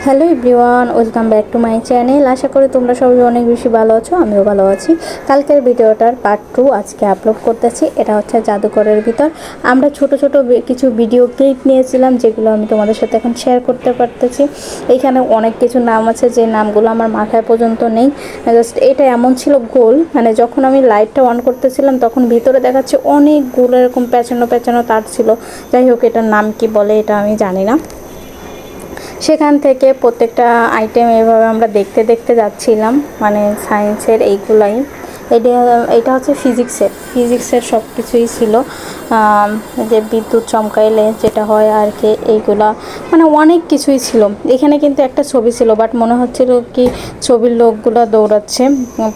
Hello everyone, welcome back to my channel. আশা করি তোমরা সবাই অনেক বেশি ভালো আছো, আমিও ভালো আছি। কালকের ভিডিওটার পার্ট 2 আজকে আপলোড করতেছি। এটা হচ্ছে জাদুঘরের ভিতর আমরা ছোট ছোট কিছু ভিডিও ক্লিপ নিয়েছিলাম, যেগুলো আমি তোমাদের সাথে এখন শেয়ার করতে পারতেছি। এইখানে অনেক কিছু নাম আছে, যে নামগুলো আমার মাথায় পর্যন্ত নেই। জাস্ট এটা এমন ছিল গোল, মানে যখন আমি লাইটটা অন করতেছিলাম তখন ভিতরে দেখাচ্ছে অনেকগুলো এরকম পেঁচানো পেঁচানো তার ছিল। যাই হোক, এটার নাম কি বলে এটা আমি জানি না। সেখান থেকে প্রত্যেকটা আইটেম এভাবে আমরা দেখতে দেখতে যাচ্ছিলাম, মানে সায়েন্সের এইগুলাই। এটা হচ্ছে ফিজিক্সের সব কিছুই ছিল, যে বিদ্যুৎ চমকাইলে যেটা হয় আর কি, এইগুলা মানে অনেক কিছুই ছিল। এখানে কিন্তু একটা ছবি ছিল, বাট মনে হচ্ছিল কি ছবির লোকগুলো দৌড়াচ্ছে।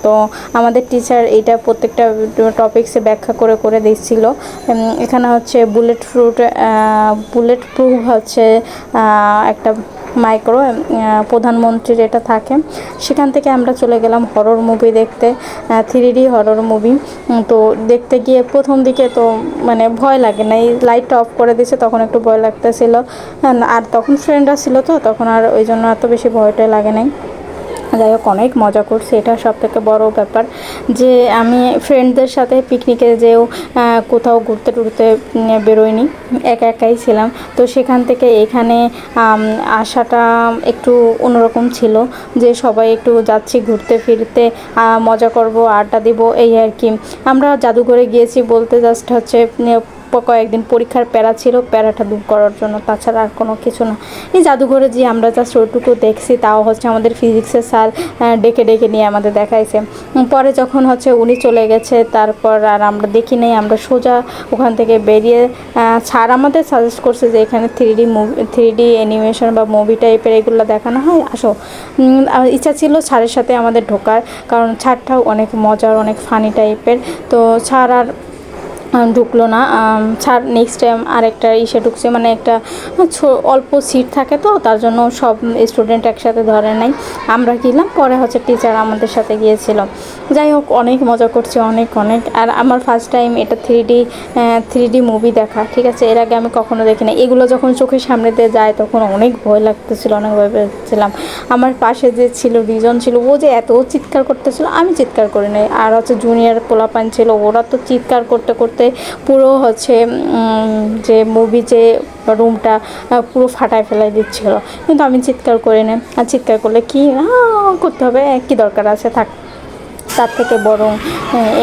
তো আমাদের টিচার এইটা প্রত্যেকটা টপিক্সে ব্যাখ্যা করে করে দিচ্ছিল। এখানে হচ্ছে বুলেট প্রুফ হচ্ছে একটা মাইক্রো প্রধানমন্ত্রীর এটা থাকে। সেখান থেকে আমরা চলে গেলাম হরর মুভি দেখতে, 3D হরর মুভি। তো দেখতে গিয়ে প্রথম দিকে তো মানে ভয় লাগে না, এই লাইটটা অফ করে দিয়েছে তখন একটু ভয় লাগতেছিল। আর তখন ফ্রেন্ডরা ছিল, তো তখন আর ওই জন্য এত বেশি ভয়টাই লাগে নাই। যাই হোক, অনেক মজা করছি, এটা সবথেকে বড় ব্যাপার যে আমি ফ্রেন্ডদের সাথে পিকনিকে যেও কোথাও ঘুরতে টুরতে বেরোয়নি, একা একাই ছিলাম। তো সেখান থেকে এখানে আসাটা একটু অন্যরকম ছিল, যে সবাই একটু যাচ্ছি ঘুরতে ফিরতে, মজা করব, আড্ডা দিব, এই আর কি। আমরা জাদুঘরে গিয়েছি বলতে জাস্ট হচ্ছে কয়েকদিন পরীক্ষার প্যারা ছিল, প্যারাটা দূর করার জন্য, তাছাড়া আর কোনো কিছু না। এই জাদুঘরে যে আমরা জাস্ট ওইটুকু দেখছি, তাও হচ্ছে আমাদের ফিজিক্সের স্যার ডেকে ডেকে নিয়ে আমাদের দেখাইছে। পরে যখন হচ্ছে উনি চলে গেছে, তারপর আর আমরা দেখি নাই, আমরা সোজা ওখান থেকে বেরিয়ে স্যার আমাদের সাজেস্ট করছে যে এখানে 3D অ্যানিমেশন বা মুভি টাইপের এগুলো দেখানো হয়, আসো। ইচ্ছা ছিল স্যারের সাথে আমাদের ঢোকার, কারণ স্যারটাও অনেক মজার, অনেক ফানি টাইপের। তো স্যার আর ঢুকলো না। স্যার নেক্সট টাইম আরেকটা ঢুকছে, মানে একটা অল্প সিট থাকে, তো তার জন্য সব স্টুডেন্ট একসাথে ধরে নাই। আমরা গেলাম, পরে হচ্ছে টিচার আমাদের সাথে গিয়েছিল। যাই হোক, অনেক মজা করছি, অনেক অনেক। আর আমার ফার্স্ট টাইম এটা 3D মুভি দেখা, ঠিক আছে, এর আগে আমি কখনো দেখি না। এগুলো যখন চোখের সামনে দিয়ে যায় তখন অনেক ভয় লাগতেছিল, অনেক ভয় পেয়েছিলাম। আমার পাশে যে ছিল রিজন ছিল, ও যে এত চিৎকার করতেছিল, আমি চিৎকার করি নাই। আর হচ্ছে জুনিয়র পোলাপান ছিল, ওরা তো চিৎকার করতে করতে পুরো হচ্ছে যে মুভি যে রুমটা পুরো ফাটায় ফেলাই দিচ্ছিল, কিন্তু আমি চিৎকার করি না। আর চিৎকার করলে কি করতে হবে, কী দরকার আছে, থাক, তার থেকে বরং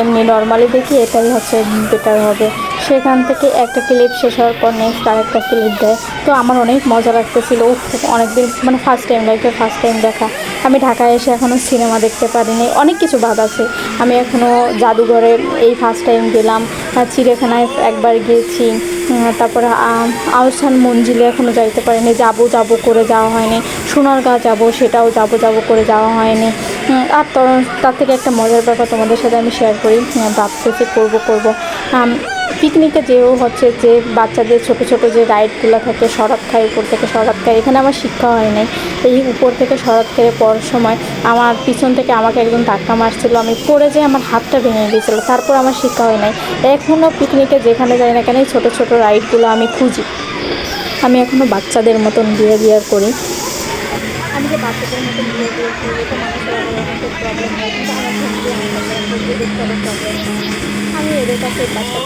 এমনি নর্মালি দেখি, এটাই হচ্ছে বেটার হবে। সেখান থেকে একটা ক্লিপ শেষ হওয়ার পর নেক্সট আরেকটা ক্লিপ দেয়। তো আমার অনেক মজা লাগতেছিল, অনেকদিন মানে ফার্স্ট টাইম দেখা। আমি ঢাকায় এসে এখনও সিনেমা দেখতে পারিনি, অনেক কিছু বাদ আছে। আমি এখনও জাদুঘরে এই ফার্স্ট টাইম গেলাম, চিড়িয়াখানায় একবার গিয়েছি, তারপরে আহসান মঞ্জিলে এখনও যাইতে পারিনি, যাবো করে যাওয়া হয়নি। সোনারগাঁ যাবো, সেটাও যাবো করে যাওয়া হয়নি। আর তার থেকে একটা মজার ব্যাপার তোমাদের সাথে আমি শেয়ার করি, ভাবতেছি করবো। পিকনিকে যেও হচ্ছে যে বাচ্চাদের ছোটো ছোটো যে রাইডগুলো থাকে, শরৎ খায়, উপর থেকে শরৎ খায়, এখানে আমার শিক্ষা হয় নাই। এই উপর থেকে শরৎ খেয়ে পড়ার সময় আমার পিছন থেকে আমাকে একজন ধাক্কা মারছিল, আমি পড়ে যেয়ে আমার হাতটা ভেঙে গিয়েছিলো, তারপর আমার শিক্ষা হয় নাই। এখনও পিকনিকে যেখানে যাই না কেন, এই ছোটো ছোটো রাইডগুলো আমি খুঁজি। আমি এখনও বাচ্চাদের মতন বিহেভিয়ার করি। আমি যে বাচ্চাদের মতন বিহেভিয়ার করি, এটা মানুষের আবার অনেকের প্রবলেম হয়, কিন্তু আমার ক্ষেত্রে প্রবলেম হয়। আমি এদের কাছে বাচ্চা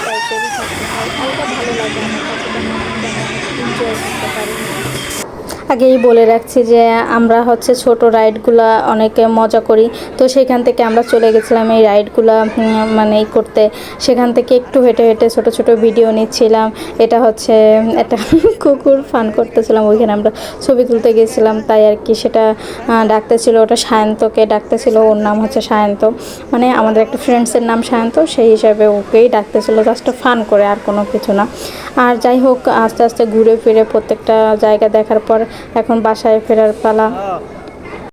টাইপেরই থাকতে হয়, এটা ভালো লাগে আমার কাছে, এনজয় করতে পারি। আগেই বলে রাখছি যে আমরা হচ্ছে ছোট রাইডগুলো অনেকে মজা করি। তো সেখান থেকে আমরা চলে গেছিলাম এই রাইডগুলো মানে করতে। সেখান থেকে একটু হেঁটে হেঁটে ছোট ছোট ভিডিও নিচ্ছিলাম। এটা হচ্ছে একটা কুকুর ফান করতেছিলাম, ওইখানে আমরা ছবি তুলতে গেছিলাম, তাই আর কি। সেটা ডাকতেছিল, ওটা সায়ন্তকে ডাকতেছিল, ওর নাম হচ্ছে সায়ন্ত, মানে আমাদের একটা ফ্রেন্ডসের নাম সায়ন্ত, সেই হিসাবে ওকেই ডাকতেছিল, জাস্ট ফান করে, আর কোনো কিছু না। আর যাই হোক, আস্তে আস্তে ঘুরে ফিরে প্রত্যেকটা জায়গা দেখার পর এখন বাসায় ফেরার পালা।